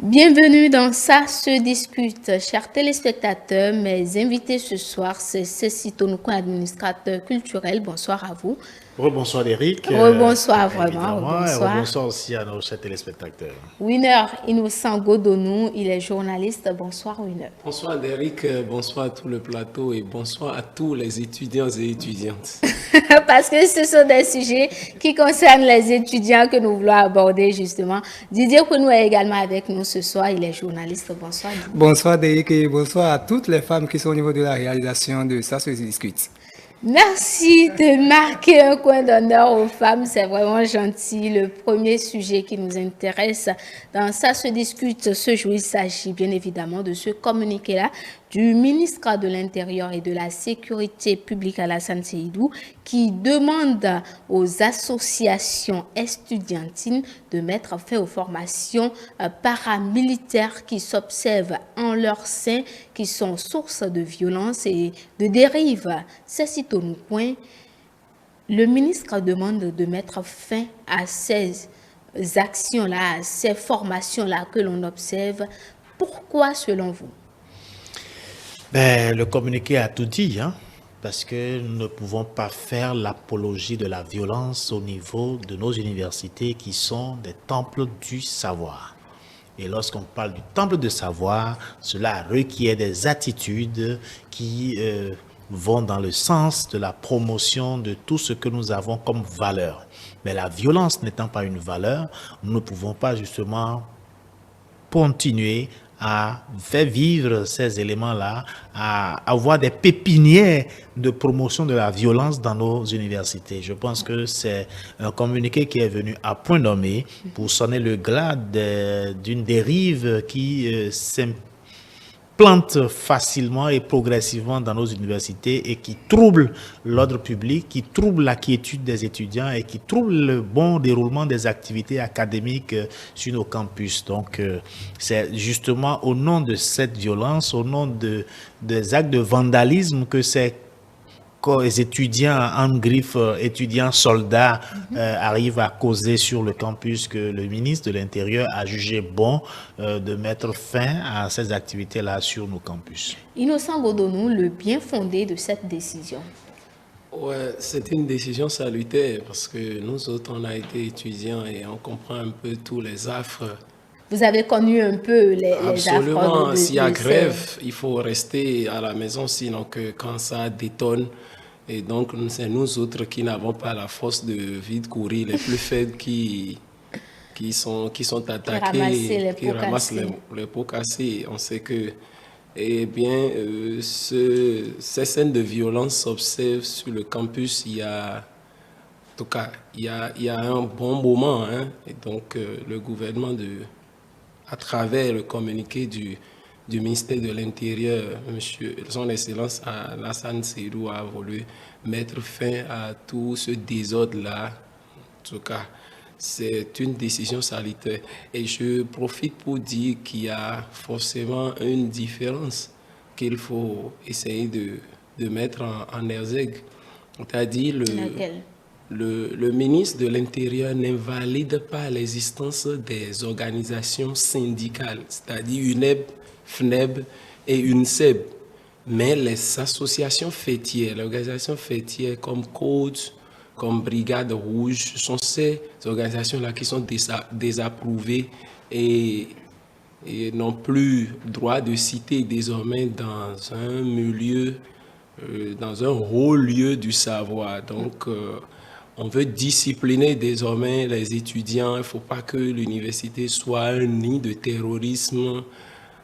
Bienvenue dans Ça se discute, chers téléspectateurs. Mes invités ce soir, c'est Cécile Tonouko, administrateur culturel. Bonsoir à vous. Rebonsoir Eric. Rebonsoir vraiment. Évidemment, et Rebonsoir. rebonsoir aussi à nos chers téléspectateurs. Winner Innocent Godonou, il est journaliste. Bonsoir Winner. Bonsoir Derrick, bonsoir à tout le plateau et bonsoir à tous les étudiants et étudiantes. Parce que ce sont des sujets qui concernent les étudiants que nous voulons aborder justement. Didier Kounou est également avec nous ce soir, il est journaliste. Bonsoir Didier. Bonsoir Derrick et bonsoir à toutes les femmes qui sont au niveau de la réalisation de Ça se discute. Merci de marquer un coin d'honneur aux femmes, c'est vraiment gentil. Le premier sujet qui nous intéresse dans Ça se discute ce jour, il s'agit bien évidemment de ce communiqué-là du ministre de l'Intérieur et de la Sécurité publique Alassane Seydou qui demande aux associations estudiantines de mettre fin aux formations paramilitaires qui s'observent en leur sein, qui sont source de violence et de dérive. C'est sitôt nous point. Le ministre demande de mettre fin à ces actions-là, à ces formations-là que l'on observe. Pourquoi selon vous? Le communiqué a tout dit, parce que nous ne pouvons pas faire l'apologie de la violence au niveau de nos universités qui sont des temples du savoir. Et lorsqu'on parle du temple de savoir, cela requiert des attitudes qui vont dans le sens de la promotion de tout ce que nous avons comme valeur. Mais la violence n'étant pas une valeur, nous ne pouvons pas justement continuer à faire vivre ces éléments-là, à avoir des pépinières de promotion de la violence dans nos universités. Je pense que c'est un communiqué qui est venu à point nommé pour sonner le glas d'une dérive qui s'implante facilement et progressivement dans nos universités et qui trouble l'ordre public, qui trouble la quiétude des étudiants et qui trouble le bon déroulement des activités académiques sur nos campus. Donc, c'est justement au nom de cette violence, au nom des actes de vandalisme que ces étudiants en griffe, étudiants soldats arrivent à causer sur le campus que le ministre de l'Intérieur a jugé bon de mettre fin à ces activités-là sur nos campus. Innocent Godonou, le bien fondé de cette décision? Ouais, c'est une décision salutaire parce que nous autres, on a été étudiants et on comprend un peu tous les affres. Vous avez connu un peu les affres. Absolument, s'il y a grève, il faut rester à la maison, sinon que quand ça détonne. Et donc, c'est nous autres qui n'avons pas la force de vite courir, les plus faibles qui sont attaqués, qui ramassent les pots cassés. On sait que, eh bien, ces scènes de violence s'observent sur le campus. Il y a, en tout cas, il y a un bon moment. Et donc, le gouvernement, à travers le communiqué du ministère de l'Intérieur, son Excellence Alassane Seydou a voulu mettre fin à tout ce désordre-là. En tout cas, c'est une décision salutaire. Et je profite pour dire qu'il y a forcément une différence qu'il faut essayer de mettre en exergue. C'est-à-dire le ministre de l'Intérieur n'invalide pas l'existence des organisations syndicales, c'est-à-dire UNEB, FNEB et UNSEB. Mais les associations fêtières, les organisations fêtières comme CODES, comme Brigade Rouge, ce sont ces organisations-là qui sont désapprouvées et n'ont plus droit de citer désormais dans un milieu, dans un haut lieu du savoir. Donc, on veut discipliner désormais les étudiants. Il ne faut pas que l'université soit un nid de terrorisme,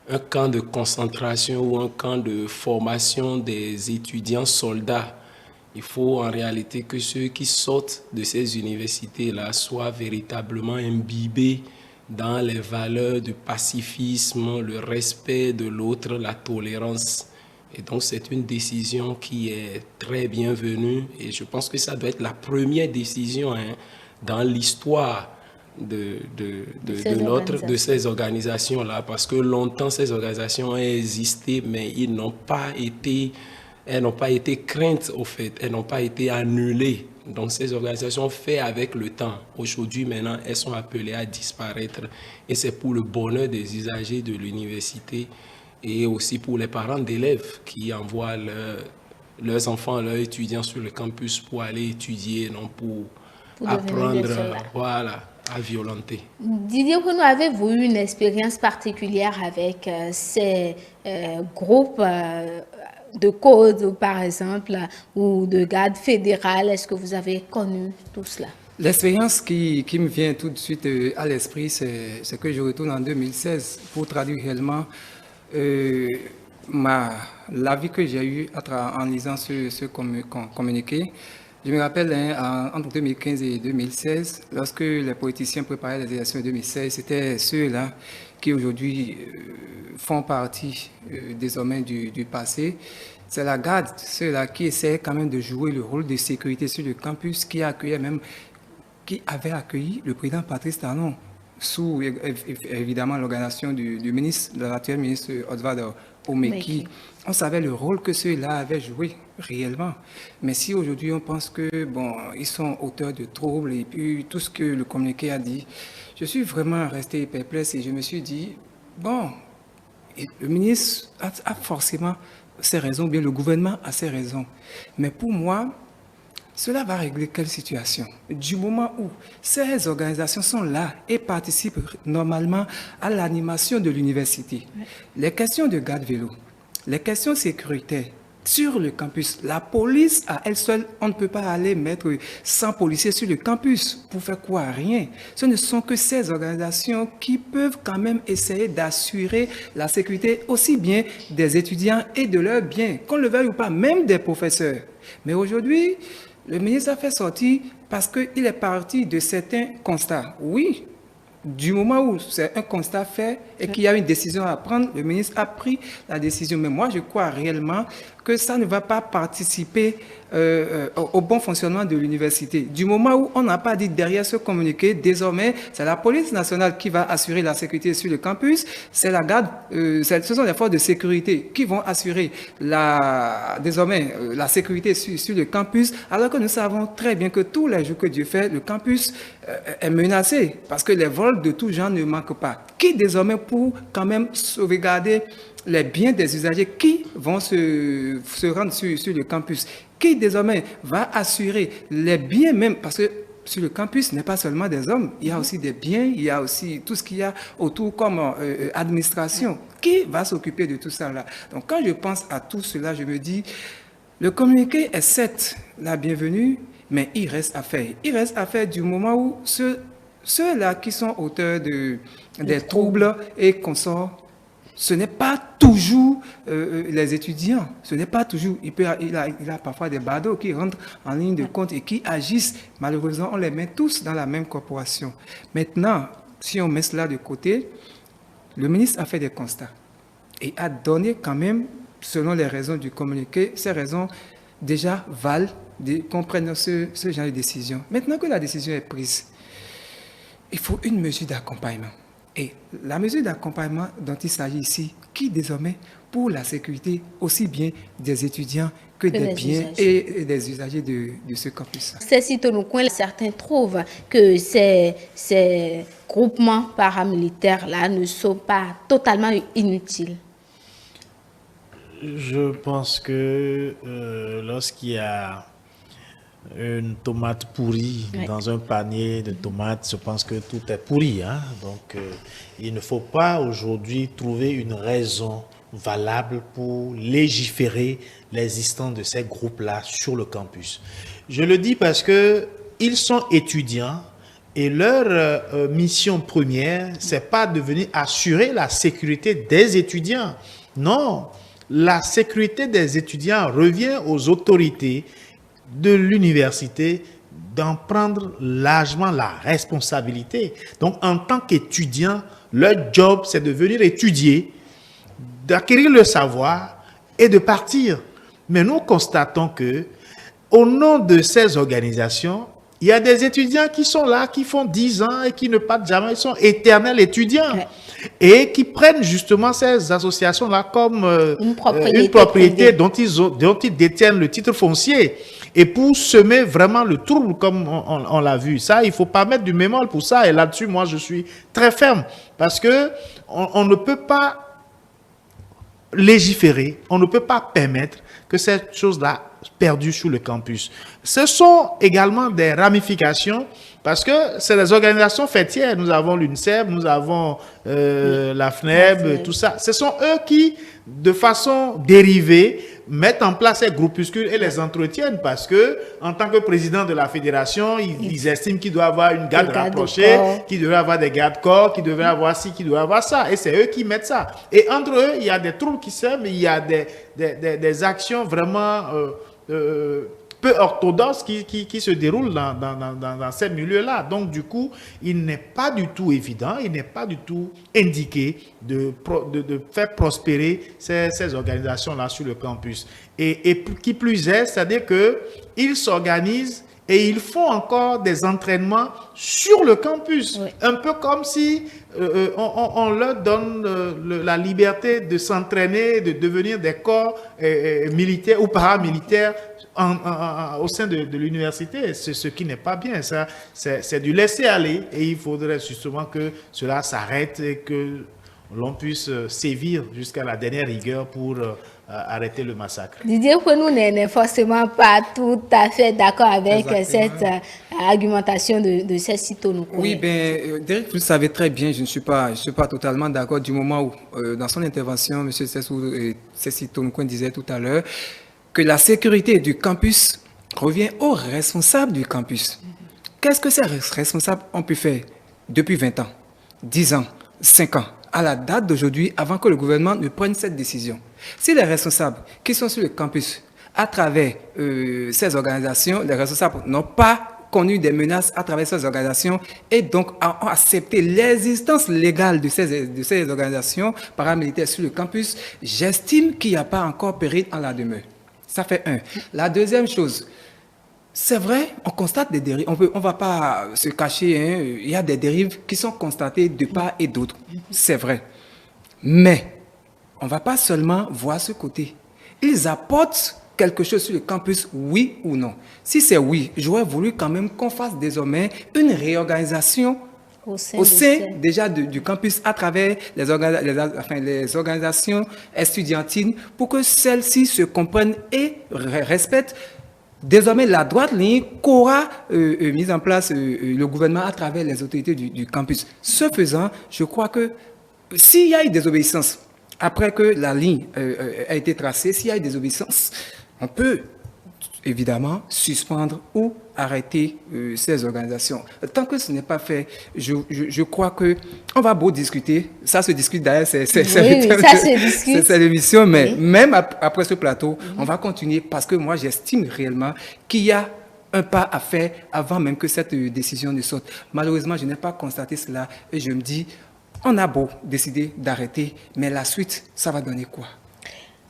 un camp de concentration ou un camp de formation des étudiants soldats. Il faut en réalité que ceux qui sortent de ces universités-là soient véritablement imbibés dans les valeurs du pacifisme, le respect de l'autre, la tolérance. Et donc, c'est une décision qui est très bienvenue et je pense que ça doit être la première décision dans l'histoire de ces organisations-là, parce que longtemps, ces organisations ont existé, mais elles n'ont pas été craintes, au fait, elles n'ont pas été annulées Donc ces organisations fait avec le temps. Aujourd'hui, maintenant, elles sont appelées à disparaître. Et c'est pour le bonheur des usagers de l'université et aussi pour les parents d'élèves qui envoient leurs enfants, leurs étudiants sur le campus pour aller étudier, non pour apprendre, voilà, à violenter. Didier Bruno, avez-vous eu une expérience particulière avec ces groupes de code, par exemple, ou de garde fédérale? Est-ce que vous avez connu tout cela? L'expérience qui me vient tout de suite à l'esprit, c'est que je retourne en 2016 pour traduire réellement l'avis que j'ai eu en lisant ce communiqué. Je me rappelle entre 2015 et 2016, lorsque les politiciens préparaient les élections de 2016, c'était ceux-là qui aujourd'hui font partie désormais du passé. C'est la garde, ceux-là qui essaient quand même de jouer le rôle de sécurité sur le campus, qui avait accueilli le président Patrice Talon sous évidemment l'organisation de l'actuel ministre Oswald Omeki. On savait le rôle que ceux-là avaient joué réellement. Mais si aujourd'hui on pense que ils sont auteurs de troubles et puis tout ce que le communiqué a dit, je suis vraiment resté perplexe et je me suis dit, le ministre a forcément ses raisons, bien le gouvernement a ses raisons. Mais pour moi, cela va régler quelle situation? Du moment où ces organisations sont là et participent normalement à l'animation de l'université, les questions de garde vélo, les questions sécuritaires sur le campus, la police à elle seule, on ne peut pas aller mettre 100 policiers sur le campus pour faire quoi? Rien. Ce ne sont que ces organisations qui peuvent quand même essayer d'assurer la sécurité aussi bien des étudiants et de leurs biens, qu'on le veuille ou pas, même des professeurs. Mais aujourd'hui, le ministre a fait sortir parce qu'il est parti de certains constats. Oui, du moment où c'est un constat fait et qu'il y a une décision à prendre, le ministre a pris la décision. Mais moi, je crois réellement que ça ne va pas participer au bon fonctionnement de l'université. Du moment où on n'a pas dit derrière ce communiqué, désormais, c'est la police nationale qui va assurer la sécurité sur le campus, c'est la garde, ce sont les forces de sécurité qui vont assurer désormais la sécurité sur le campus, alors que nous savons très bien que tous les jours que Dieu fait, le campus est menacé, parce que les vols de tout genre ne manquent pas. Qui désormais pour quand même sauvegarder les biens des usagers qui vont se rendre sur le campus, qui désormais va assurer les biens même, parce que sur le campus, ce n'est pas seulement des hommes, il y a aussi des biens, il y a aussi tout ce qu'il y a autour comme administration. Qui va s'occuper de tout ça là? Donc quand je pense à tout cela, je me dis, le communiqué est certes la bienvenue, mais il reste à faire. Il reste à faire du moment où ceux-là qui sont auteurs des troubles et consorts, ce n'est pas toujours les étudiants, ce n'est pas toujours, il a parfois des badauds qui rentrent en ligne de compte et qui agissent. Malheureusement, on les met tous dans la même corporation. Maintenant, si on met cela de côté, le ministre a fait des constats et a donné quand même, selon les raisons du communiqué, ces raisons déjà valent qu'on prenne ce genre de décision. Maintenant que la décision est prise, il faut une mesure d'accompagnement. Et la mesure d'accompagnement dont il s'agit ici, qui désormais pour la sécurité aussi bien des étudiants que des biens et des usagers de ce campus. Ceci, certains trouvent que ces groupements paramilitaires-là ne sont pas totalement inutiles. Je pense que lorsqu'il y a une tomate pourrie dans un panier de tomates, je pense que tout est pourri. Donc, il ne faut pas aujourd'hui trouver une raison valable pour légiférer l'existence de ces groupes-là sur le campus. Je le dis parce que ils sont étudiants et leur mission première, c'est pas de venir assurer la sécurité des étudiants. Non, la sécurité des étudiants revient aux autorités de l'université d'en prendre largement la responsabilité. Donc, en tant qu'étudiants, leur job, c'est de venir étudier, d'acquérir le savoir et de partir. Mais nous constatons que, au nom de ces organisations, il y a des étudiants qui sont là, qui font 10 ans et qui ne partent jamais, ils sont éternels étudiants. Et qui prennent justement ces associations-là comme une propriété dont ils détiennent le titre foncier. et pour semer vraiment le trouble comme on l'a vu. Ça, il ne faut pas mettre du bémol pour ça. Et là-dessus, moi, je suis très ferme parce que on ne peut pas légiférer, on ne peut pas permettre que cette chose-là perdue sur le campus. Ce sont également des ramifications parce que c'est des organisations fêtières. Nous avons l'UNICEF, nous avons la FNEB, tout ça. Ce sont eux qui, de façon dérivée, mettent en place ces groupuscules et les entretiennent parce que, en tant que président de la fédération, ils estiment qu'il doit avoir une garde rapprochée, qu'il devrait avoir des gardes-corps, qu'il devrait avoir ci, qu'il devrait avoir ça. Et c'est eux qui mettent ça. Et entre eux, il y a des troubles qui s'aiment, il y a des actions vraiment peu orthodoxes qui se déroulent dans ces milieux-là. Donc, du coup, il n'est pas du tout évident, il n'est pas du tout indiqué de faire prospérer ces organisations-là sur le campus. Et qui plus est, c'est-à-dire qu'ils s'organisent et ils font encore des entraînements sur le campus. Oui. Un peu comme si on leur donne la liberté de s'entraîner, de devenir des corps militaires ou paramilitaires au sein de l'université. C'est ce qui n'est pas bien. Ça, c'est du laisser-aller et il faudrait justement que cela s'arrête et que l'on puisse sévir jusqu'à la dernière rigueur pour arrêter le massacre. Didier Kouenou n'est forcément pas tout à fait d'accord avec cette argumentation de Cécile Nkouen. Oui, Derek, vous le savez très bien, je ne suis pas totalement d'accord du moment où, dans son intervention, M. Cécile Nkouen disait tout à l'heure que la sécurité du campus revient aux responsables du campus. Qu'est-ce que ces responsables ont pu faire depuis 20 ans, 10 ans, 5 ans, à la date d'aujourd'hui, avant que le gouvernement ne prenne cette décision? Si les responsables qui sont sur le campus, à travers ces organisations, les responsables n'ont pas connu des menaces à travers ces organisations et donc ont accepté l'existence légale de ces organisations paramilitaires sur le campus, j'estime qu'il n'y a pas encore péril en la demeure. Ça fait un. La deuxième chose, c'est vrai, on constate des dérives. On ne va pas se cacher, hein, il y a des dérives qui sont constatées de part et d'autre. C'est vrai. Mais on ne va pas seulement voir ce côté. Ils apportent quelque chose sur le campus, oui ou non. Si c'est oui, j'aurais voulu quand même qu'on fasse désormais une réorganisation au sein déjà du campus à travers les organisations estudiantines pour que celles-ci se comprennent et respectent désormais la droite ligne qu'aura mise en place le gouvernement à travers les autorités du campus. Ce faisant, je crois que s'il y a eu des obéissances, après que la ligne a été tracée, s'il y a eu des obéissances, on peut évidemment suspendre ou arrêter ces organisations. Tant que ce n'est pas fait, je crois qu'on va beau discuter, ça se discute d'ailleurs, c'est l'émission, mais même après ce plateau, on va continuer parce que moi j'estime réellement qu'il y a un pas à faire avant même que cette décision ne sorte. Malheureusement, je n'ai pas constaté cela et je me dis, on a beau décider d'arrêter, mais la suite, ça va donner quoi?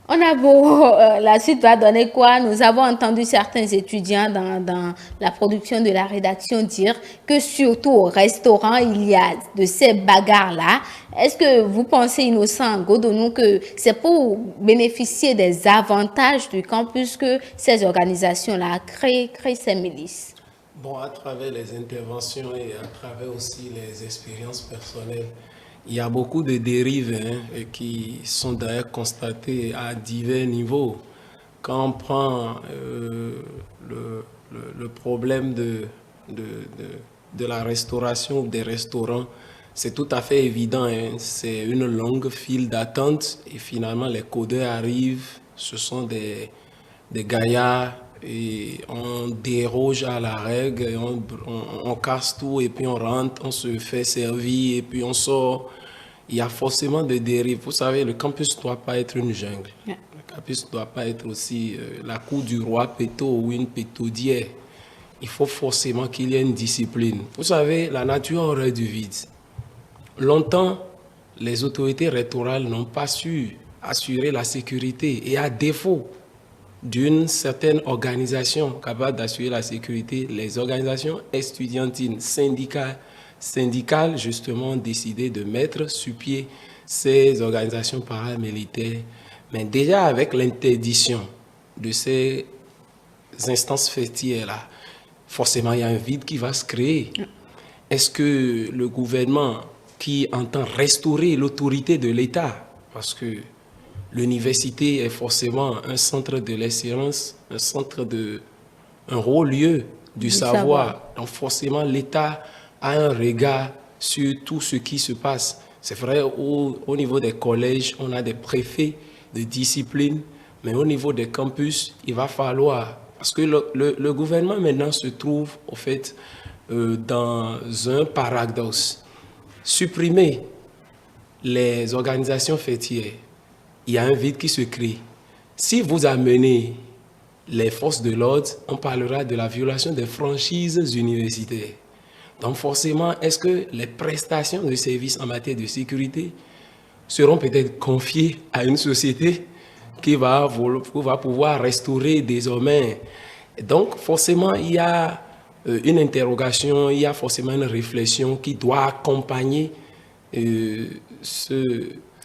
On a beau, la suite va donner quoi? Nous avons entendu certains étudiants dans la production de la rédaction dire que surtout au restaurant, il y a de ces bagarres-là. Est-ce que vous pensez, Innocent Godonou, que c'est pour bénéficier des avantages du campus que ces organisations-là créent ces milices? Bon, à travers les interventions et à travers aussi les expériences personnelles, il y a beaucoup de dérives qui sont d'ailleurs constatées à divers niveaux. Quand on prend le problème de la restauration ou des restaurants, c'est tout à fait évident. C'est une longue file d'attente et finalement les codeurs arrivent, ce sont des gaillards et on déroge à la règle, on casse tout et puis on rentre, on se fait servir et puis on sort. Il y a forcément des dérives. Vous savez, le campus ne doit pas être une jungle. Yeah. Le campus ne doit pas être aussi la cour du roi Péto ou une pétaudière. Il faut forcément qu'il y ait une discipline. Vous savez, la nature aurait du vide. Longtemps, les autorités rectorales n'ont pas su assurer la sécurité et à défaut d'une certaine organisation capable d'assurer la sécurité, les organisations estudiantines, syndicales, justement, ont décidé de mettre sur pied ces organisations paramilitaires. Mais déjà avec l'interdiction de ces instances fêtières-là, forcément, il y a un vide qui va se créer. Est-ce que le gouvernement qui entend restaurer l'autorité de l'État, parce que l'université est forcément un centre de l'excellence, un haut lieu du savoir. Donc forcément, l'État a un regard sur tout ce qui se passe. C'est vrai, au niveau des collèges, on a des préfets de discipline, mais au niveau des campus, il va falloir, parce que le gouvernement maintenant se trouve, au fait, dans un paradoxe. Supprimer les organisations fêtières, il y a un vide qui se crée. Si vous amenez les forces de l'ordre, on parlera de la violation des franchises universitaires. Donc forcément, est-ce que les prestations de services en matière de sécurité seront peut-être confiées à une société qui va pouvoir restaurer désormais? Donc forcément, il y a une interrogation, il y a forcément une réflexion qui doit accompagner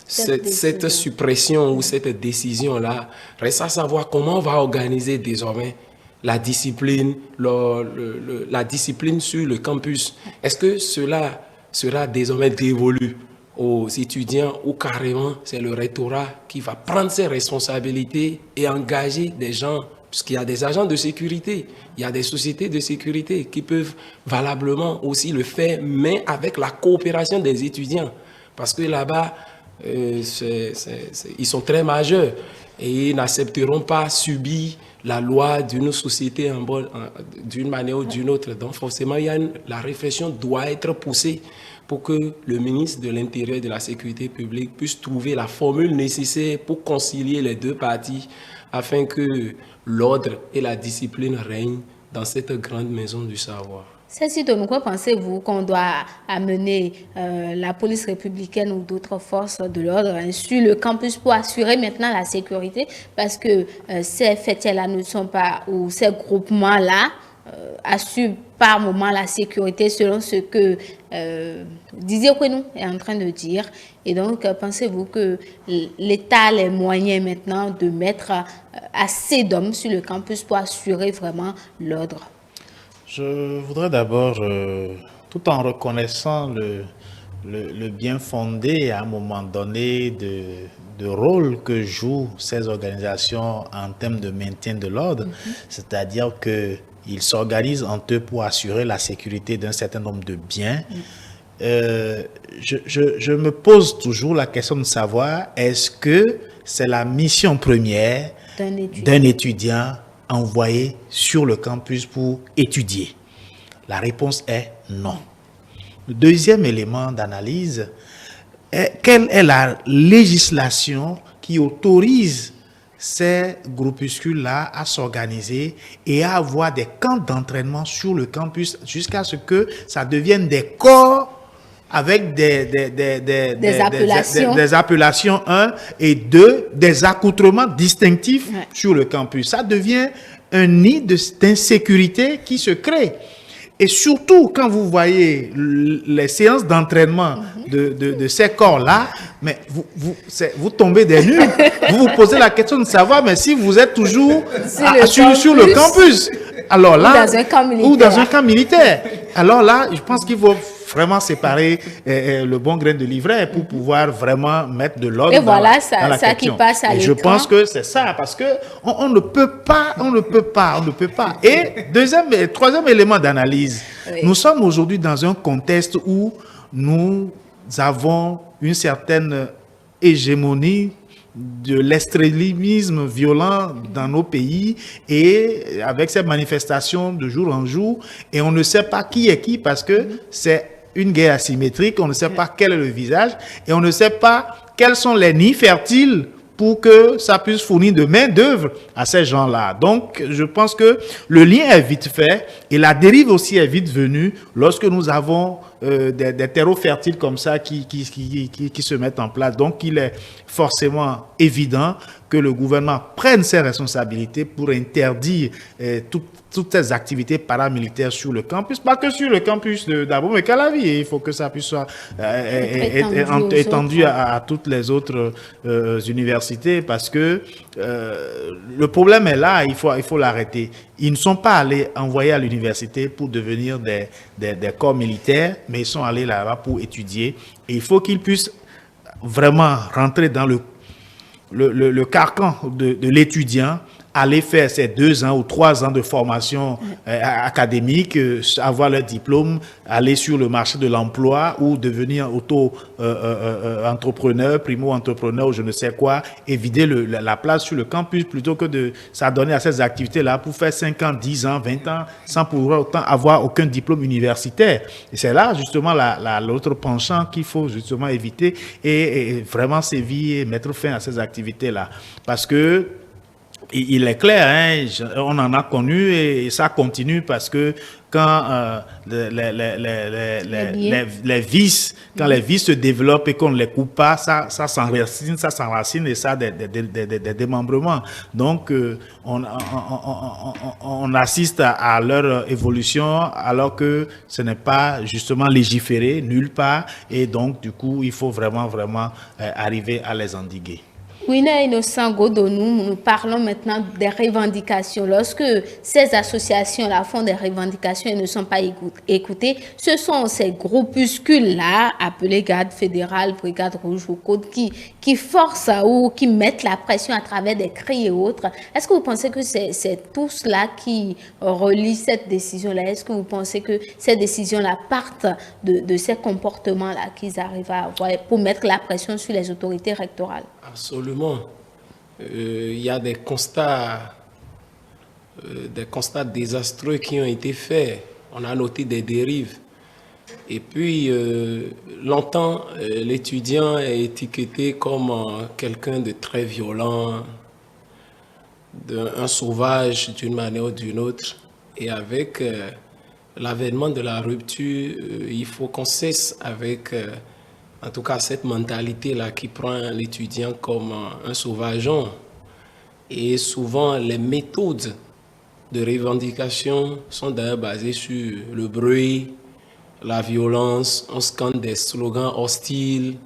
cette suppression ou cette décision-là. Reste à savoir comment on va organiser désormais la discipline, la discipline sur le campus. Est-ce que cela sera désormais dévolu aux étudiants ou carrément c'est le rectorat qui va prendre ses responsabilités et engager des gens, puisqu'il y a des agents de sécurité, il y a des sociétés de sécurité qui peuvent valablement aussi le faire, mais avec la coopération des étudiants. Parce que là-bas, ils sont très majeurs et ils n'accepteront pas subir la loi d'une société d'une manière ou d'une autre. Donc forcément, la réflexion doit être poussée pour que le ministre de l'Intérieur et de la Sécurité publique puisse trouver la formule nécessaire pour concilier les deux parties afin que l'ordre et la discipline règnent dans cette grande maison du savoir. Ceci, de quoi pensez-vous qu'on doit amener la police républicaine ou d'autres forces de l'ordre sur le campus pour assurer maintenant la sécurité? Parce que ces fêtières-là ne sont pas, ou ces groupements-là assurent par moment la sécurité selon ce que Didier Ouénou est en train de dire. Et donc, pensez-vous que l'État a les moyens maintenant de mettre assez d'hommes sur le campus pour assurer vraiment l'ordre? Je voudrais d'abord, tout en reconnaissant le bien fondé à un moment donné de rôle que jouent ces organisations en termes de maintien de l'ordre, c'est-à-dire qu'ils s'organisent entre eux pour assurer la sécurité d'un certain nombre de biens. Je me pose toujours la question de savoir, est-ce que c'est la mission première d'un étudiant envoyé sur le campus pour étudier? La réponse est non. Le deuxième élément d'analyse est quelle est la législation qui autorise ces groupuscules-là à s'organiser et à avoir des camps d'entraînement sur le campus jusqu'à ce que ça devienne des corps avec des appellations 1 et 2, des accoutrements distinctifs sur le campus. Ça devient un nid d'insécurité qui se crée. Et surtout, quand vous voyez les séances d'entraînement de ces corps-là, mais vous tombez des nues. Vous vous posez la question de savoir, mais si vous êtes toujours sur le campus, alors là, ou dans un camp militaire, alors là, je pense qu'il faut vraiment séparer le bon grain de livret pour pouvoir vraiment mettre de l'ordre dans la question. Ça qui passe à l'écran. Je pense que c'est ça, parce que on ne peut pas. Et troisième élément d'analyse, nous sommes aujourd'hui dans un contexte où nous avons une certaine hégémonie de l'extrémisme violent dans nos pays et avec ces manifestations de jour en jour, et on ne sait pas qui est qui parce que c'est une guerre asymétrique, on ne sait pas quel est le visage et on ne sait pas quels sont les nids fertiles pour que ça puisse fournir de main d'œuvre à ces gens-là. Donc, je pense que le lien est vite fait et la dérive aussi est vite venue lorsque nous avons des terreaux fertiles comme ça qui se mettent en place. Donc, il est forcément évident que le gouvernement prenne ses responsabilités pour interdire toutes ces activités paramilitaires sur le campus, pas que sur le campus d'Abomey-Calavi. Il faut que ça puisse être étendu à toutes les autres universités, parce que le problème est là, il faut l'arrêter. Ils ne sont pas allés envoyer à l'université pour devenir des corps militaires, mais ils sont allés là-bas pour étudier. Et il faut qu'ils puissent vraiment rentrer dans le carcan de l'étudiant, aller faire ces 2 ans ou 3 ans de formation académique, avoir leur diplôme, aller sur le marché de l'emploi ou devenir auto-entrepreneur, primo-entrepreneur ou je ne sais quoi, et vider la place sur le campus plutôt que de s'adonner à ces activités-là pour faire 5 ans, 10 ans, 20 ans sans pour autant avoir aucun diplôme universitaire. Et c'est là justement l'autre penchant qu'il faut justement éviter et vraiment sévir et mettre fin à ces activités-là. Parce que il est clair, hein, on en a connu et ça continue parce que quand les vices, se développent et qu'on ne les coupe pas, ça s'enracine et ça des démembrements. Donc, on assiste à leur évolution alors que ce n'est pas justement légiféré nulle part, et donc du coup, il faut vraiment arriver à les endiguer. Wina Innocent Godonou, nous parlons maintenant des revendications. Lorsque ces associations-là font des revendications et ne sont pas écoutées, ce sont ces groupuscules-là, appelés Garde fédérale, Brigade rouge ou Code, qui forcent ou qui mettent la pression à travers des cris et autres. Est-ce que vous pensez que c'est tout cela qui relie cette décision-là? Est-ce que vous pensez que ces décisions-là partent de ces comportements-là qu'ils arrivent à avoir pour mettre la pression sur les autorités rectorales? Absolument. Il y a des constats désastreux qui ont été faits. On a noté des dérives. Et puis, longtemps, l'étudiant est étiqueté comme quelqu'un de très violent, un sauvage d'une manière ou d'une autre. Et avec l'avènement de la rupture, il faut qu'on cesse avec... en tout cas, cette mentalité-là qui prend l'étudiant comme un sauvageon. Et souvent, les méthodes de revendication sont d'ailleurs basées sur le bruit, la violence. On scande des slogans hostiles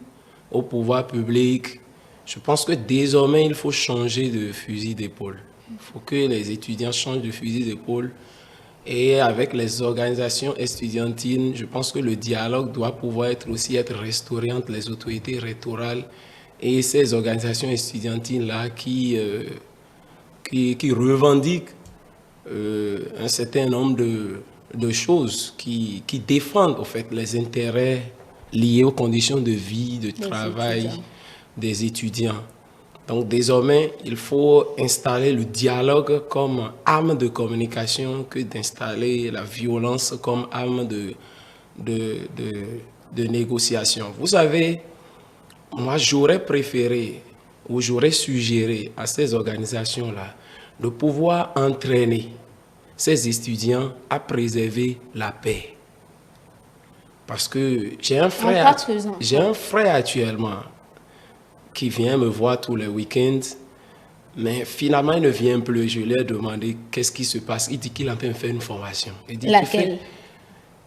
au pouvoir public. Je pense que désormais, il faut changer de fusil d'épaule. Il faut que les étudiants changent de fusil d'épaule. Et avec les organisations estudiantines, je pense que le dialogue doit pouvoir être restauré entre les autorités rectorales et ces organisations estudiantines-là qui revendiquent un certain nombre de choses, qui défendent en fait, les intérêts liés aux conditions de vie, de travail des étudiants. Donc désormais, il faut installer le dialogue comme arme de communication que d'installer la violence comme arme de négociation. Vous savez, moi j'aurais préféré ou j'aurais suggéré à ces organisations-là de pouvoir entraîner ces étudiants à préserver la paix. Parce que j'ai un frère actuellement qui vient me voir tous les week-ends, mais finalement, il ne vient plus. Je lui ai demandé qu'est-ce qui se passe. Il dit qu'il est en train de faire une formation. Laquelle?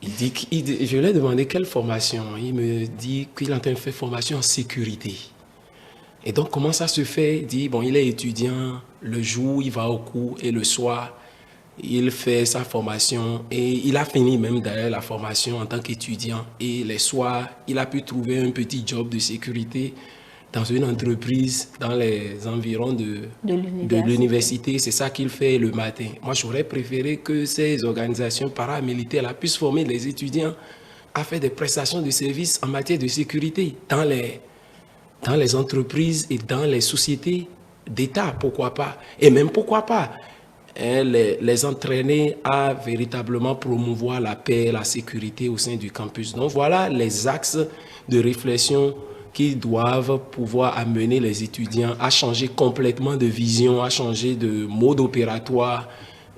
Je lui ai demandé quelle formation. Il me dit qu'il est en train de faire formation en sécurité. Et donc, comment ça se fait? Il dit, bon, il est étudiant, le jour, il va au cours, et le soir, il fait sa formation. Et il a fini même d'ailleurs la formation en tant qu'étudiant. Et les soirs, il a pu trouver un petit job de sécurité dans une entreprise dans les environs de l'université. C'est ça qu'il fait le matin. Moi, j'aurais préféré que ces organisations paramilitaires puissent former les étudiants à faire des prestations de services en matière de sécurité dans les entreprises et dans les sociétés d'État, pourquoi pas. Et même pourquoi pas les entraîner à véritablement promouvoir la paix et la sécurité au sein du campus. Donc voilà les axes de réflexion qui doivent pouvoir amener les étudiants à changer complètement de vision, à changer de mode opératoire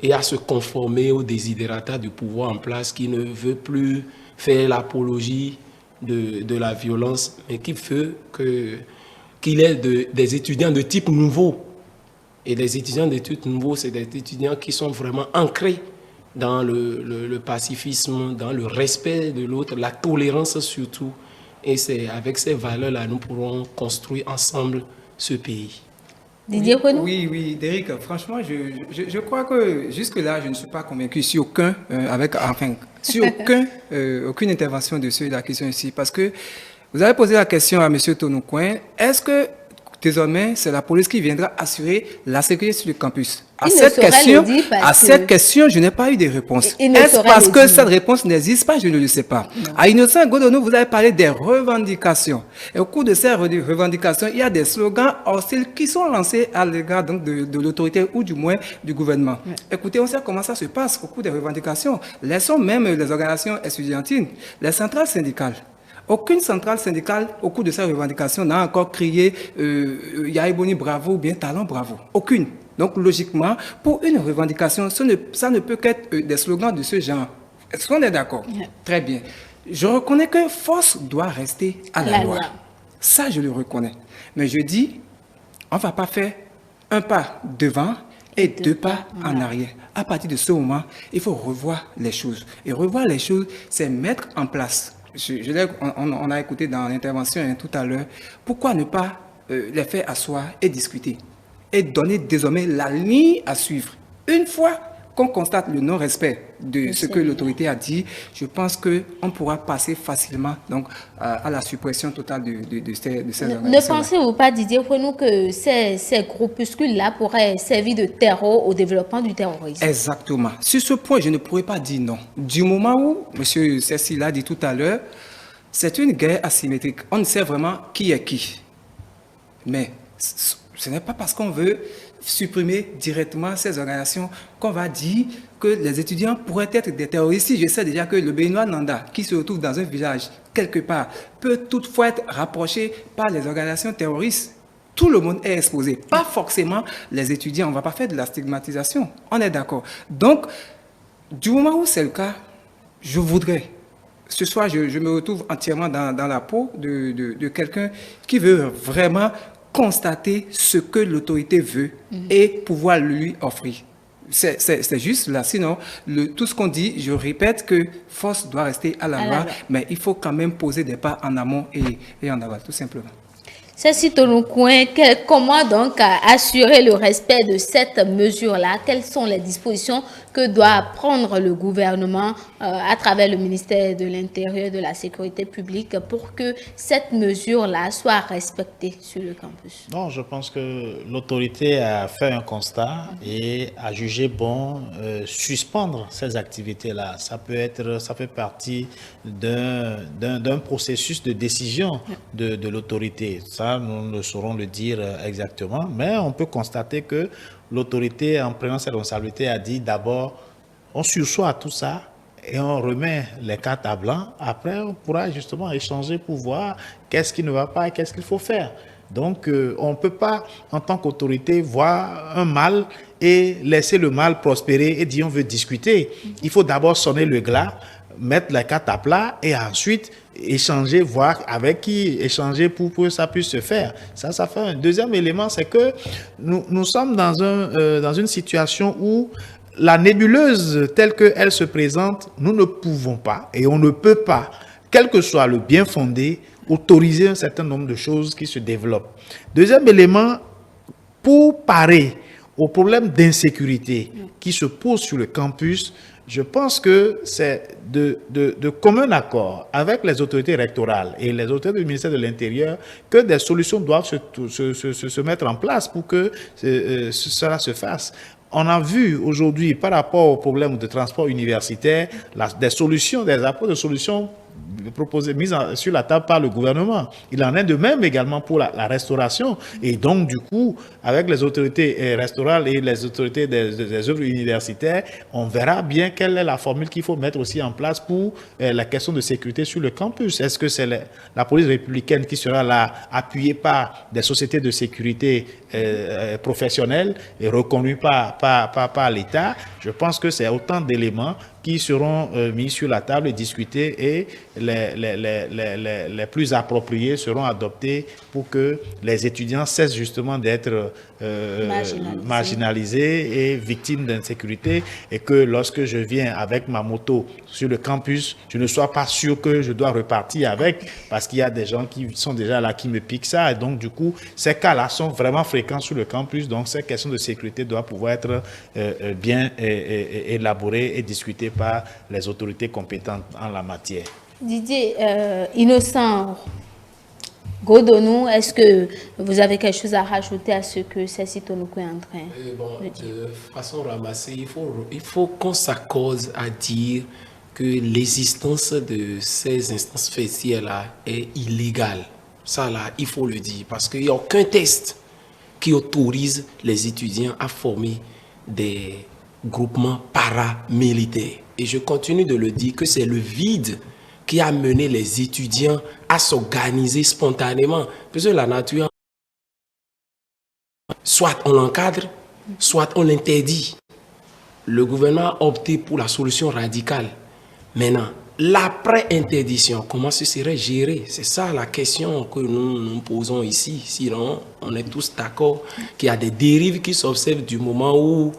et à se conformer aux desiderata du pouvoir en place qui ne veut plus faire l'apologie de la violence, mais qui veut qu'il ait des étudiants de type nouveau. Et les étudiants de type nouveau, c'est des étudiants qui sont vraiment ancrés dans le pacifisme, dans le respect de l'autre, la tolérance surtout. Et c'est avec ces valeurs-là, nous pourrons construire ensemble ce pays. Didier Renaud? Oui, Derrick, franchement, je crois que jusque-là, je ne suis pas convaincu sur aucune intervention de ceux de la question ici. Parce que vous avez posé la question à M. Tonoucoin, est-ce que désormais, c'est la police qui viendra assurer la sécurité sur le campus? À cette question, je n'ai pas eu de réponse. Est-ce parce que cette réponse n'existe pas? Je ne le sais pas. Non. À Innocent Godonou, vous avez parlé des revendications. Et au cours de ces revendications, il y a des slogans hostiles qui sont lancés à l'égard de l'autorité ou du moins du gouvernement. Oui. Écoutez, on sait comment ça se passe au cours des revendications. Laissons même les organisations estudiantines, les centrales syndicales. Aucune centrale syndicale, au cours de ces revendications, n'a encore crié Yaïboni bravo ou bien Talon bravo. Aucune. Donc, logiquement, pour une revendication, ça ne peut qu'être des slogans de ce genre. Est-ce qu'on est d'accord? Yeah. Très bien. Je reconnais que force doit rester à la loi. Ça, je le reconnais. Mais je dis, on ne va pas faire un pas devant et deux pas en arrière. À partir de ce moment, il faut revoir les choses. Et revoir les choses, c'est mettre en place. On a écouté dans l'intervention tout à l'heure, pourquoi ne pas les faire asseoir et discuter et donner désormais la ligne à suivre. Une fois qu'on constate le non-respect de ce que l'autorité a dit, je pense qu'on pourra passer facilement donc, à la suppression totale de ces organisations. Ne pensez-vous pas, Didier Renaud, que ces groupuscules-là pourraient servir de terreau au développement du terrorisme? Exactement. Sur ce point, je ne pourrais pas dire non. Du moment où, M. Cécile l'a dit tout à l'heure, c'est une guerre asymétrique. On ne sait vraiment qui est qui. Mais ce n'est pas parce qu'on veut supprimer directement ces organisations qu'on va dire que les étudiants pourraient être des terroristes. Je sais déjà que le Béninois Nanda, qui se retrouve dans un village quelque part, peut toutefois être rapproché par les organisations terroristes. Tout le monde est exposé, pas forcément les étudiants. On ne va pas faire de la stigmatisation, on est d'accord. Donc, du moment où c'est le cas, je voudrais, ce soir, je me retrouve entièrement dans la peau de quelqu'un qui veut vraiment constater ce que l'autorité veut et pouvoir le lui offrir. C'est juste là. Sinon, tout ce qu'on dit, je répète que force doit rester à la loi, mais il faut quand même poser des pas en amont et en aval, tout simplement. Cécile Tonoucoin, comment donc assurer le respect de cette mesure-là? Quelles sont les dispositions que doit prendre le gouvernement à travers le ministère de l'Intérieur et de la Sécurité publique pour que cette mesure-là soit respectée sur le campus? Non, je pense que l'autorité a fait un constat et a jugé bon suspendre ces activités-là. Ça fait partie d'un processus de décision de l'autorité. Ça, nous ne saurons le dire exactement, mais on peut constater que l'autorité, en prenant ses responsabilités, a dit d'abord, on sursoit à tout ça et on remet les cartes à blanc. Après, on pourra justement échanger pour voir qu'est-ce qui ne va pas et qu'est-ce qu'il faut faire. Donc, on ne peut pas, en tant qu'autorité, voir un mal et laisser le mal prospérer et dire on veut discuter. Il faut d'abord sonner le glas, mettre les cartes à plat et ensuite échanger, voir avec qui échanger pour que ça puisse se faire. Ça fait un deuxième élément, c'est que nous sommes dans une situation où la nébuleuse telle qu'elle se présente, nous ne pouvons pas et on ne peut pas, quel que soit le bien fondé, autoriser un certain nombre de choses qui se développent. Deuxième élément, pour parer au problème d'insécurité qui se pose sur le campus, je pense que c'est de commun accord avec les autorités rectorales et les autorités du ministère de l'Intérieur que des solutions doivent se mettre en place pour que cela se fasse. On a vu aujourd'hui, par rapport au problème de transport universitaire, des apports de solutions mise sur la table par le gouvernement. Il en est de même également pour la restauration. Et donc, du coup, avec les autorités restaurales et les autorités des œuvres universitaires, on verra bien quelle est la formule qu'il faut mettre aussi en place pour la question de sécurité sur le campus. Est-ce que c'est la police républicaine qui sera là, appuyée par des sociétés de sécurité professionnelles et reconnues par l'État? Je pense que c'est autant d'éléments qui seront mis sur la table et discutés, et les plus appropriés seront adoptés pour que les étudiants cessent justement d'être marginalisés et victimes d'insécurité, et que lorsque je viens avec ma moto sur le campus, je ne sois pas sûr que je dois repartir avec, parce qu'il y a des gens qui sont déjà là, qui me piquent ça. Et donc, du coup, ces cas-là sont vraiment fréquents sur le campus. Donc, ces questions de sécurité doivent pouvoir être bien élaborées et discutées par les autorités compétentes en la matière. Didier, Innocent Godonou, est-ce que vous avez quelque chose à rajouter à ce que Cécile Tonoko est en train de dire? De façon ramassée, il faut qu'on s'accorde à dire que l'existence de ces instances faîtières-là est illégale. Ça, là, il faut le dire, parce qu'il n'y a aucun test qui autorise les étudiants à former des groupements paramilitaires. Et je continue de le dire que c'est le vide qui a mené les étudiants à s'organiser spontanément. Parce que la nature, soit on l'encadre, soit on l'interdit. Le gouvernement a opté pour la solution radicale. Maintenant, l'après-interdiction, comment ce serait géré? C'est ça la question que nous posons ici. Sinon, on est tous d'accord qu'il y a des dérives qui s'observent du moment où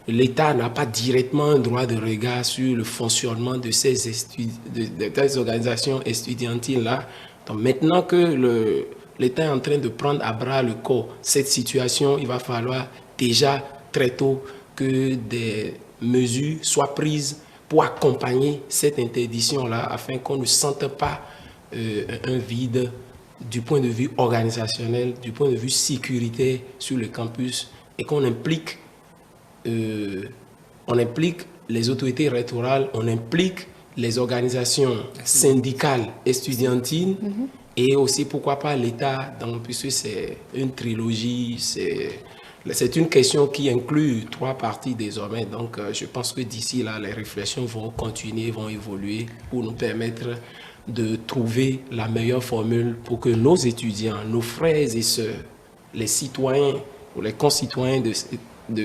l'État n'a pas directement un droit de regard sur le fonctionnement de ces organisations estudiantiles-là. Donc maintenant que l'État est en train de prendre à bras le corps cette situation, il va falloir déjà très tôt que des mesures soient prises pour accompagner cette interdiction-là, afin qu'on ne sente pas un vide du point de vue organisationnel, du point de vue sécuritaire sur le campus, et qu'on implique les autorités rectorales, on implique les organisations syndicales estudiantines, et aussi, pourquoi pas, l'État, puisque c'est une trilogie, c'est une question qui inclut 3 parties désormais. Donc, je pense que d'ici là, les réflexions vont continuer, vont évoluer pour nous permettre de trouver la meilleure formule pour que nos étudiants, nos frères et sœurs, les citoyens ou les concitoyens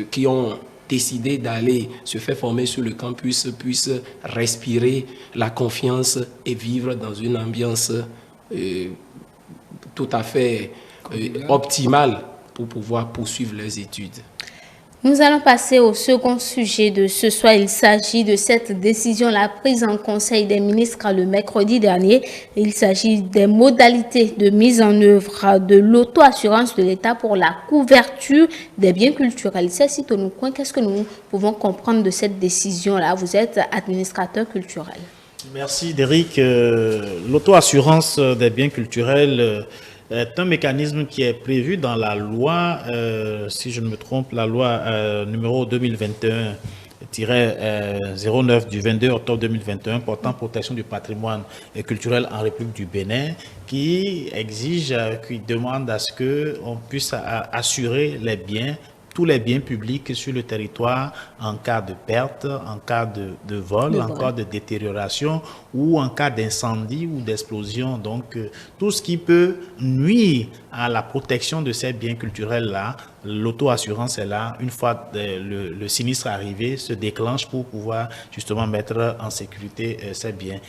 qui ont décidé d'aller se faire former sur le campus puissent respirer la confiance et vivre dans une ambiance tout à fait optimale pour pouvoir poursuivre leurs études. Nous allons passer au second sujet de ce soir. Il s'agit de cette décision-là prise en Conseil des ministres le mercredi dernier. Il s'agit des modalités de mise en œuvre de l'auto-assurance de l'État pour la couverture des biens culturels. Cécile Tonoko, qu'est-ce que nous pouvons comprendre de cette décision-là? Vous êtes administrateur culturel. Merci Derrick. L'auto-assurance des biens culturels est un mécanisme qui est prévu dans la loi, si je ne me trompe, la loi numéro 2021-09 du 22 octobre 2021 portant protection du patrimoine culturel en République du Bénin, qui exige, qui demande à ce qu'on puisse assurer les biens, tous les biens publics sur le territoire en cas de perte, en cas de vol, en cas de détérioration ou en cas d'incendie ou d'explosion. Donc, tout ce qui peut nuire à la protection de ces biens culturels-là, l'auto-assurance est là. Une fois le sinistre arrivé, se déclenche pour pouvoir justement mettre en sécurité ces biens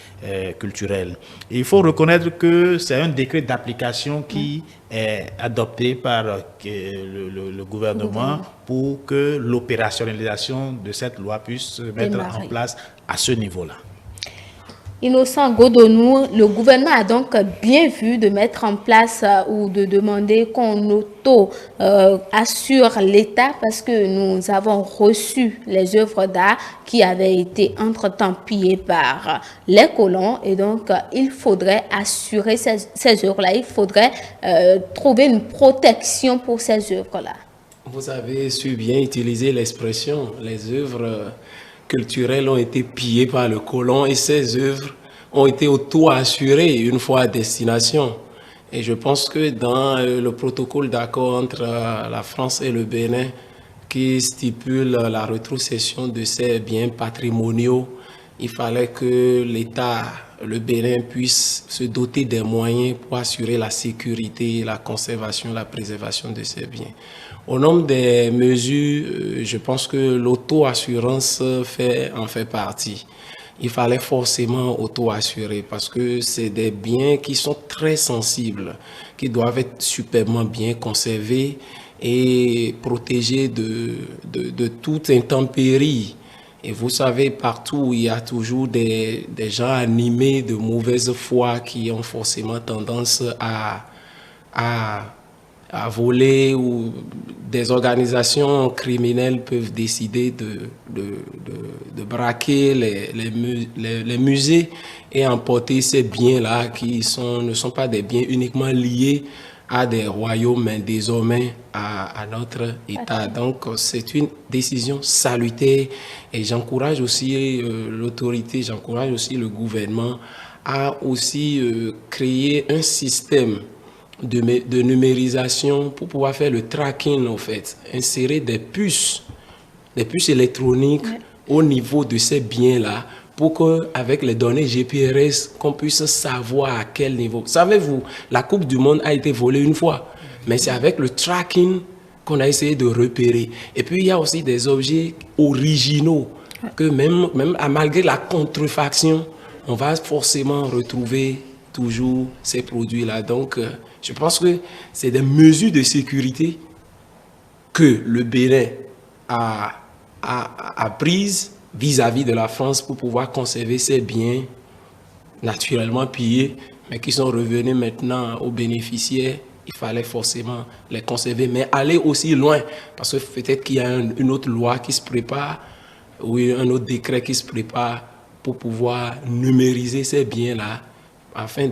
culturels. Et il faut reconnaître que c'est un décret d'application qui est adopté par le gouvernement pour que l'opérationnalisation de cette loi puisse se mettre en place à ce niveau-là. Innocent Godonou, le gouvernement a donc bien vu de mettre en place ou de demander qu'on auto-assure l'État, parce que nous avons reçu les œuvres d'art qui avaient été entre-temps pillées par les colons, et donc il faudrait assurer ces œuvres-là, il faudrait trouver une protection pour ces œuvres-là. Vous avez su bien utiliser l'expression, les œuvres culturelles ont été pillées par le colon, et ces œuvres ont été auto-assurés une fois à destination. Et je pense que dans le protocole d'accord entre la France et le Bénin qui stipule la rétrocession de ces biens patrimoniaux, il fallait que l'État, le Bénin, puisse se doter des moyens pour assurer la sécurité, la conservation, la préservation de ces biens. Au nombre des mesures, je pense que l'auto-assurance en fait partie. Il fallait forcément auto-assurer parce que c'est des biens qui sont très sensibles, qui doivent être superbement bien conservés et protégés de toute intempérie. Et vous savez, partout, il y a toujours des gens animés de mauvaise foi qui ont forcément tendance à voler, ou des organisations criminelles peuvent décider de braquer les musées et emporter ces biens-là qui ne sont pas des biens uniquement liés à des royaumes, mais désormais à notre État. Donc, c'est une décision salutaire et j'encourage aussi l'autorité, j'encourage aussi le gouvernement à aussi créer un système de numérisation pour pouvoir faire le tracking, en fait, insérer des puces électroniques au niveau de ces biens-là pour qu'avec les données GPRS, qu'on puisse savoir à quel niveau. Savez-vous, la Coupe du Monde a été volée une fois, mais c'est avec le tracking qu'on a essayé de repérer. Et puis, il y a aussi des objets originaux que même malgré la contrefaction, on va forcément retrouver toujours ces produits-là. Donc, je pense que c'est des mesures de sécurité que le Bénin a prises vis-à-vis de la France pour pouvoir conserver ces biens naturellement pillés, mais qui sont revenus maintenant aux bénéficiaires. Il fallait forcément les conserver, mais aller aussi loin, parce que peut-être qu'il y a une autre loi qui se prépare, ou un autre décret qui se prépare pour pouvoir numériser ces biens-là, afin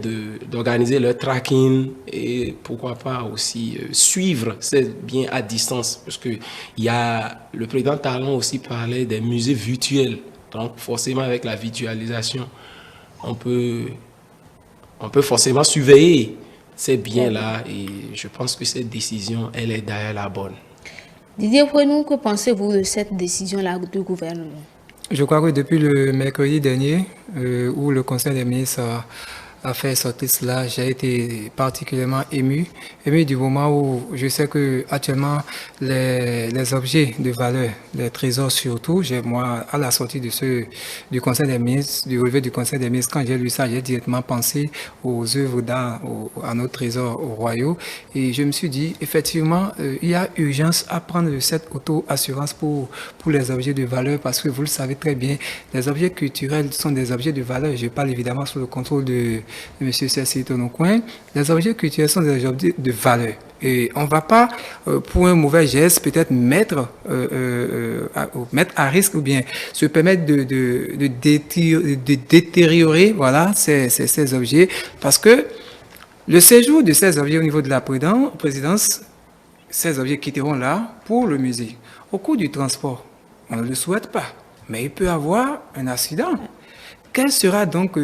d'organiser leur tracking et pourquoi pas aussi suivre ces biens à distance. Parce que le président Talon aussi parlait des musées virtuels. Donc forcément avec la virtualisation, on peut forcément surveiller ces biens-là et je pense que cette décision, elle est d'ailleurs la bonne. Didier Prenou, que pensez-vous de cette décision-là du gouvernement? Je crois que depuis le mercredi dernier, où le Conseil des ministres a fait sortir cela, j'ai été particulièrement ému du moment où je sais que actuellement les objets de valeur, les trésors surtout, moi à la sortie du Conseil des ministres, du relevé du Conseil des ministres, quand j'ai lu ça, j'ai directement pensé aux œuvres d'art, à nos trésors royaux, et je me suis dit effectivement il y a urgence à prendre cette auto-assurance pour les objets de valeur, parce que vous le savez très bien, les objets culturels sont des objets de valeur. Je parle évidemment sous le contrôle de M. Cécile Tonocoin. Les objets culturels sont des objets de valeur. Et on ne va pas, pour un mauvais geste, peut-être mettre à risque ou bien se permettre de détériorer voilà, ces objets. Parce que le séjour de ces objets au niveau de la présidence, ces objets quitteront là pour le musée. Au cours du transport, on ne le souhaite pas, mais il peut avoir un accident. Quel sera donc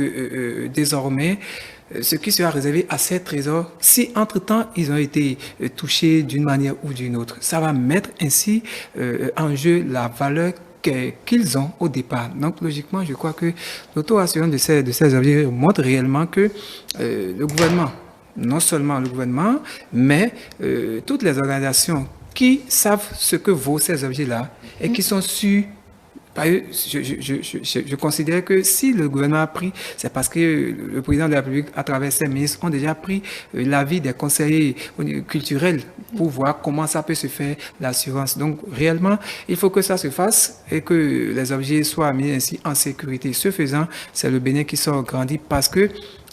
désormais ce qui sera réservé à ces trésors si entre-temps ils ont été touchés d'une manière ou d'une autre? Ça va mettre ainsi en jeu la valeur qu'ils ont au départ. Donc logiquement, je crois que l'auto-assurance de ces objets montre réellement que le gouvernement, non seulement le gouvernement, mais toutes les organisations qui savent ce que vaut ces objets-là et qui sont sûrs. Je considère que si le gouvernement a pris, c'est parce que le président de la République, à travers ses ministres, ont déjà pris l'avis des conseillers culturels pour voir comment ça peut se faire, l'assurance. Donc, réellement, il faut que ça se fasse et que les objets soient mis ainsi en sécurité. Ce faisant, c'est le Bénin qui sort grandi parce que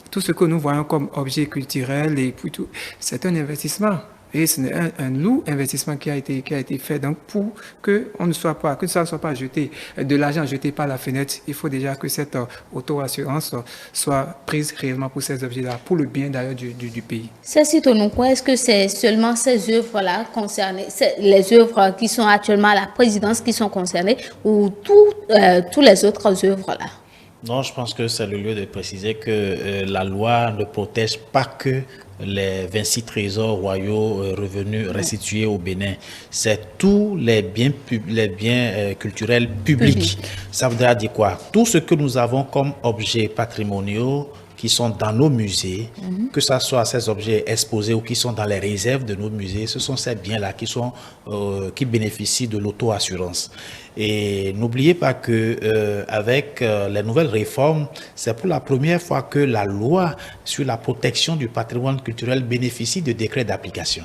tout ce que nous voyons comme objet culturel et tout, c'est un investissement. Et c'est un lourd investissement qui a été fait. Donc, pour que ça ne soit pas jeté, de l'argent jeté par la fenêtre, il faut déjà que cette auto-assurance soit prise réellement pour ces objets-là, pour le bien d'ailleurs du pays. Cécile Tonocoin, est-ce que c'est seulement ces œuvres-là concernées, les œuvres qui sont actuellement à la présidence qui sont concernées, ou tous les autres œuvres-là? Non, je pense que c'est le lieu de préciser que la loi ne protège pas que les 26 trésors royaux revenus restitués au Bénin. C'est tous les biens, culturels publics. Ça voudrait dire quoi? Tout ce que nous avons comme objets patrimoniaux qui sont dans nos musées, que ce soit ces objets exposés ou qui sont dans les réserves de nos musées, ce sont ces biens-là qui bénéficient de l'auto-assurance. Et n'oubliez pas que avec les nouvelles réformes, c'est pour la première fois que la loi sur la protection du patrimoine culturel bénéficie de décrets d'application.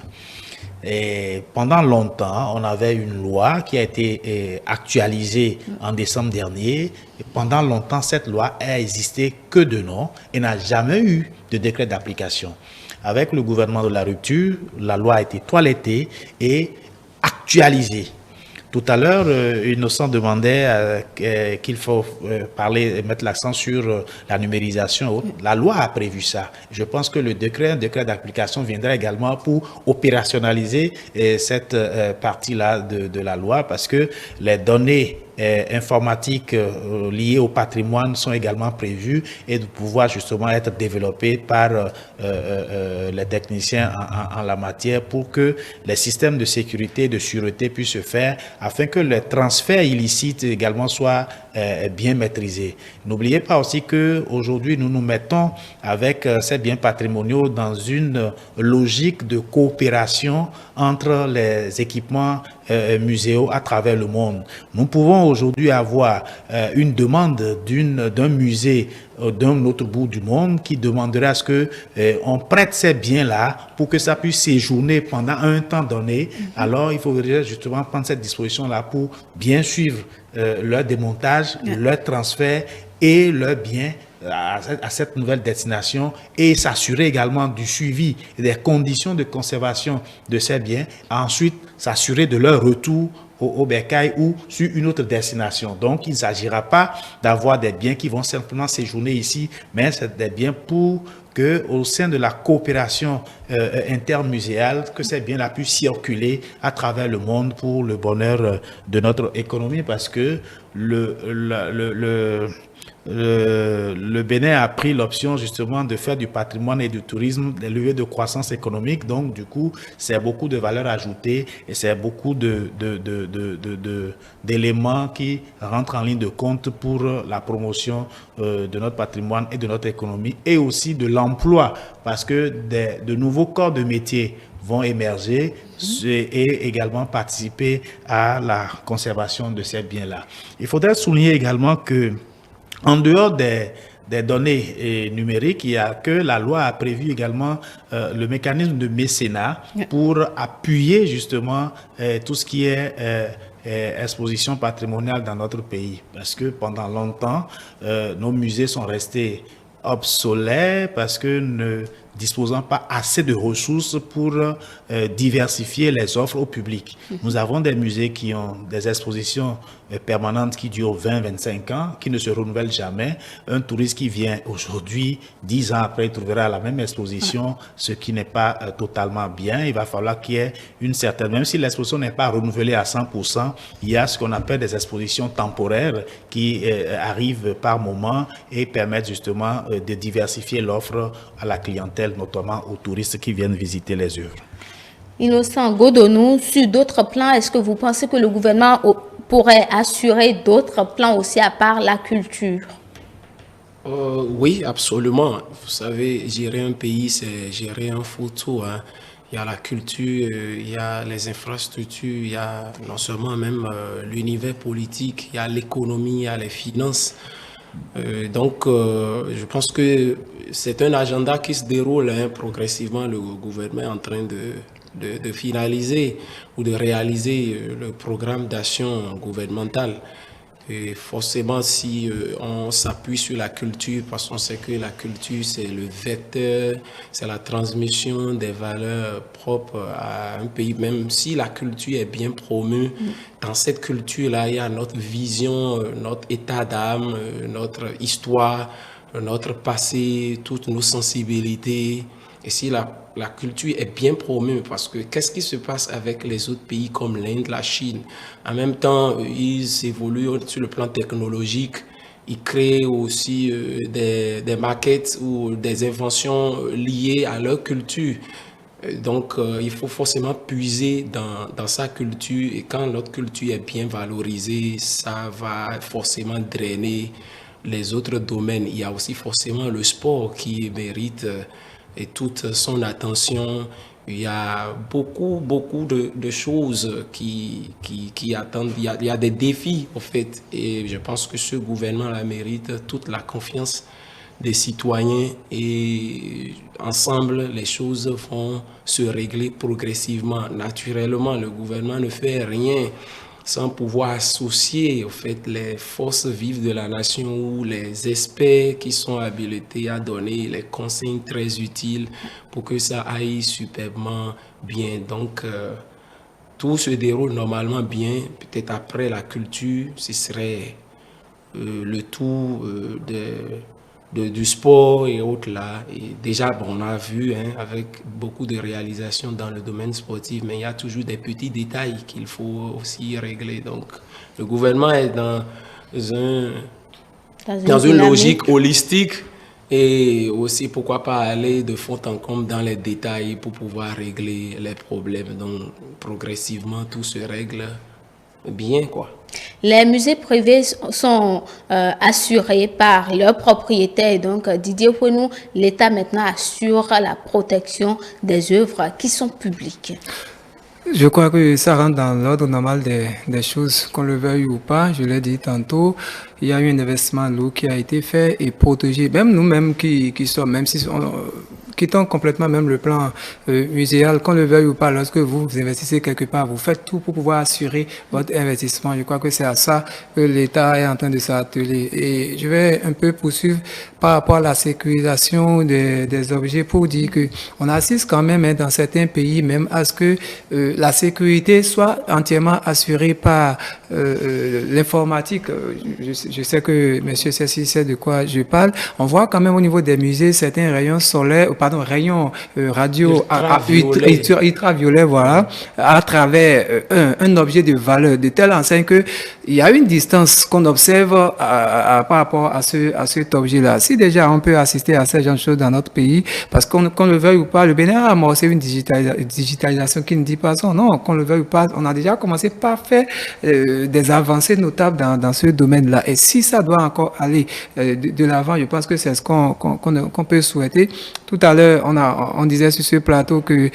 Et pendant longtemps, on avait une loi qui a été actualisée en décembre dernier. Et pendant longtemps, cette loi a existé que de nom et n'a jamais eu de décret d'application. Avec le gouvernement de la rupture, la loi a été toilettée et actualisée. Tout à l'heure, Innocent demandait qu'il faut parler, mettre l'accent sur la numérisation. La loi a prévu ça. Je pense que un décret d'application viendra également pour opérationnaliser cette partie-là de la loi, parce que les données informatiques liées au patrimoine sont également prévues et de pouvoir justement être développées par les techniciens en la matière pour que les systèmes de sécurité et de sûreté puissent se faire afin que les transferts illicites également soient bien maîtrisés. N'oubliez pas aussi qu'aujourd'hui, nous nous mettons avec ces biens patrimoniaux dans une logique de coopération entre les équipements muséaux à travers le monde. Nous pouvons aujourd'hui avoir une demande d'un musée d'un autre bout du monde qui demanderait à ce que on prête ces biens-là pour que ça puisse séjourner pendant un temps donné. Alors, il faudrait justement prendre cette disposition-là pour bien suivre leur démontage, leur transfert et leur bien à cette nouvelle destination et s'assurer également du suivi et des conditions de conservation de ces biens. Ensuite, s'assurer de leur retour au bercail ou sur une autre destination. Donc, il ne s'agira pas d'avoir des biens qui vont simplement séjourner ici, mais c'est des biens pour que, au sein de la coopération intermuséale, que ces biens-là puissent circuler à travers le monde pour le bonheur de notre économie, parce que le Bénin a pris l'option justement de faire du patrimoine et du tourisme des leviers de croissance économique. Donc, du coup, c'est beaucoup de valeur ajoutée et c'est beaucoup d'éléments qui rentrent en ligne de compte pour la promotion de notre patrimoine et de notre économie et aussi de l'emploi, parce que de nouveaux corps de métier vont émerger et également participer à la conservation de ces biens-là. Il faudrait souligner également que en dehors des données numériques, il y a que la loi a prévu également le mécanisme de mécénat pour appuyer justement tout ce qui est exposition patrimoniale dans notre pays. Parce que pendant longtemps, nos musées sont restés obsolètes parce que ne disposant pas assez de ressources pour diversifier les offres au public. Nous avons des musées qui ont des expositions permanentes qui durent 20-25 ans, qui ne se renouvellent jamais. Un touriste qui vient aujourd'hui, 10 ans après, il trouvera la même exposition, ce qui n'est pas totalement bien. Il va falloir qu'il y ait une certaine... Même si l'exposition n'est pas renouvelée à 100%, il y a ce qu'on appelle des expositions temporaires qui arrivent par moment et permettent justement de diversifier l'offre à la clientèle, notamment aux touristes qui viennent visiter les œuvres. Innocent Godonou, sur d'autres plans, est-ce que vous pensez que le gouvernement pourrait assurer d'autres plans aussi à part la culture? Oui, absolument. Vous savez, gérer un pays, c'est gérer un photo. Il y a la culture, il y a les infrastructures, il y a non seulement même l'univers politique, il y a l'économie, il y a les finances. Donc, je pense que c'est un agenda qui se déroule progressivement. Le gouvernement est en train de finaliser ou de réaliser le programme d'action gouvernemental. Et forcément, si on s'appuie sur la culture, parce qu'on sait que la culture, c'est le vecteur, c'est la transmission des valeurs propres à un pays. Même si la culture est bien promue, dans cette culture-là, il y a notre vision, notre état d'âme, notre histoire, notre passé, toutes nos sensibilités. Et si la culture est bien promue, parce que qu'est-ce qui se passe avec les autres pays comme l'Inde, la Chine? En même temps, ils évoluent sur le plan technologique, ils créent aussi des maquettes ou des inventions liées à leur culture. Donc, il faut forcément puiser dans sa culture, et quand notre culture est bien valorisée, ça va forcément drainer les autres domaines. Il y a aussi forcément le sport qui mérite et toute son attention. Il y a beaucoup de choses qui attendent. Il y a des défis, en fait. Et je pense que ce gouvernement-là mérite toute la confiance des citoyens. Et ensemble, les choses vont se régler progressivement. Naturellement, le gouvernement ne fait rien sans pouvoir associer en fait les forces vives de la nation ou les experts qui sont habilités à donner les conseils très utiles pour que ça aille superbement bien. Donc, tout se déroule normalement bien. Peut-être après la culture, ce serait le tout du sport et autres là. Et déjà, bon, on a vu avec beaucoup de réalisations dans le domaine sportif, mais il y a toujours des petits détails qu'il faut aussi régler. Donc, le gouvernement est dans une logique holistique et aussi, pourquoi pas, aller de fond en comble dans les détails pour pouvoir régler les problèmes. Donc, progressivement, tout se règle bien, quoi. Les musées privés sont assurés par leurs propriétaires. Donc, Didier Fouenou, l'État maintenant assure la protection des œuvres qui sont publiques. Je crois que ça rentre dans l'ordre normal des choses, qu'on le veuille ou pas. Je l'ai dit tantôt, il y a eu un investissement lourd qui a été fait et protégé. Même nous-mêmes qui sommes, même si quittons complètement même le plan muséal, qu'on le veuille ou pas, lorsque vous investissez quelque part, vous faites tout pour pouvoir assurer votre investissement. Je crois que c'est à ça que l'État est en train de s'atteler. Et je vais un peu poursuivre par rapport à la sécurisation des objets pour dire que on assiste quand même dans certains pays même à ce que la sécurité soit entièrement assurée par l'informatique. Je sais que Monsieur Cécile sait de quoi je parle. On voit quand même au niveau des musées certains rayons solaires, rayons radio ultraviolets, voilà, à travers un objet de valeur de telle enseigne que il y a une distance qu'on observe par rapport à cet objet-là. Si déjà on peut assister à ce genre de choses dans notre pays, parce qu'on le veuille ou pas, le Bénin a amorcé une digitalisation qui ne dit pas son nom. Qu'on le veuille ou pas, on a déjà commencé par faire des avancées notables dans ce domaine-là. Et si ça doit encore aller de l'avant, je pense que c'est ce qu'on peut souhaiter. Tout à l'heure, on disait sur ce plateau que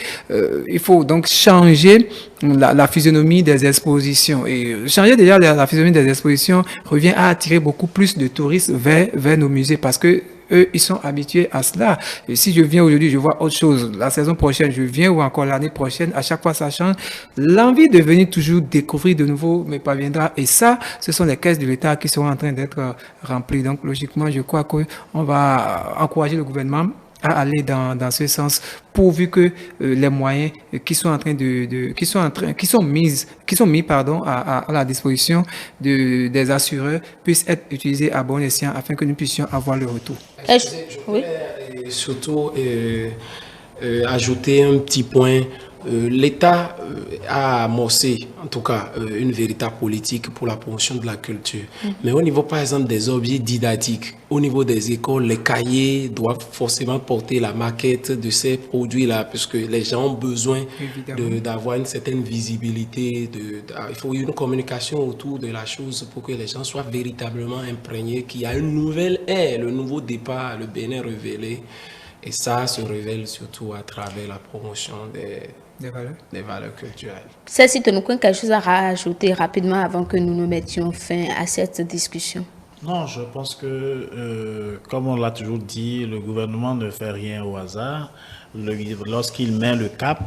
il faut donc changer la physionomie des expositions. Et changer déjà la physionomie des expositions revient à attirer beaucoup plus de touristes vers nos musées, parce que eux, ils sont habitués à cela. Et si je viens aujourd'hui, je vois autre chose. La saison prochaine, je viens, ou encore l'année prochaine, à chaque fois ça change. L'envie de venir toujours découvrir de nouveau me parviendra. Et ça, ce sont les caisses de l'État qui sont en train d'être remplies. Donc, logiquement, je crois qu'on va encourager le gouvernement à aller dans ce sens, pourvu que les moyens qui sont mis à la disposition des assureurs puissent être utilisés à bon escient afin que nous puissions avoir le retour. Je voulais surtout ajouter un petit point. L'État a amorcé, en tout cas, une véritable politique pour la promotion de la culture. Mais au niveau, par exemple, des objets didactiques, au niveau des écoles, les cahiers doivent forcément porter la maquette de ces produits-là, puisque les gens ont besoin d'avoir une certaine visibilité. Il faut une communication autour de la chose pour que les gens soient véritablement imprégnés qu'il y a une nouvelle ère, le nouveau départ, le Bénin révélé. Et ça se révèle surtout à travers la promotion des valeurs culturelles. Ceci, tu nous as quelque chose à rajouter rapidement avant que nous nous mettions fin à cette discussion? Non, je pense que, comme on l'a toujours dit, le gouvernement ne fait rien au hasard. Lorsqu'il met le cap,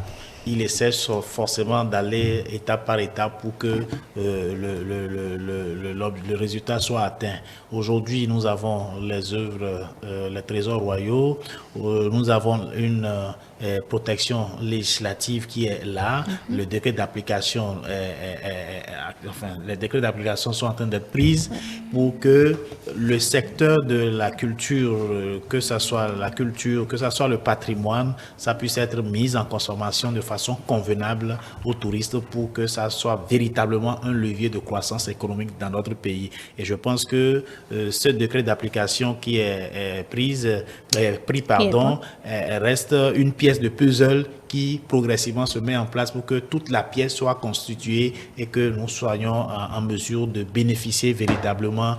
il essaie forcément d'aller étape par étape pour que le résultat soit atteint. Aujourd'hui, nous avons les œuvres, les trésors royaux, nous avons une protection législative qui est là. Le décret d'application, les décrets d'application sont en train d'être pris pour que le secteur de la culture, que ce soit la culture, que ce soit le patrimoine, ça puisse être mis en consommation de façon convenable aux touristes pour que ça soit véritablement un levier de croissance économique dans notre notre pays. Et je pense que ce décret d'application qui est pris, reste une pièce de puzzle qui progressivement se met en place pour que toute la pièce soit constituée et que nous soyons en mesure de bénéficier véritablement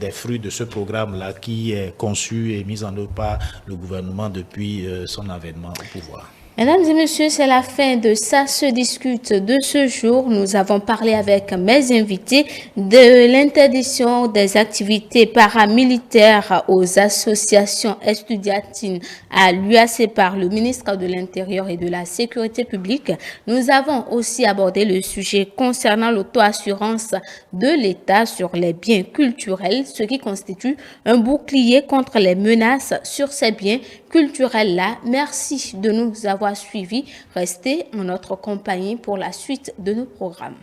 des fruits de ce programme-là qui est conçu et mis en œuvre par le gouvernement depuis son avènement au pouvoir. Mesdames et messieurs, c'est la fin de Ça se discute de ce jour. Nous avons parlé avec mes invités de l'interdiction des activités paramilitaires aux associations estudiantines à l'UAC par le ministre de l'Intérieur et de la Sécurité publique. Nous avons aussi abordé le sujet concernant l'auto-assurance de l'État sur les biens culturels, ce qui constitue un bouclier contre les menaces sur ces biens culturels-là. Merci de nous avoir suivis. Restez en notre compagnie pour la suite de nos programmes.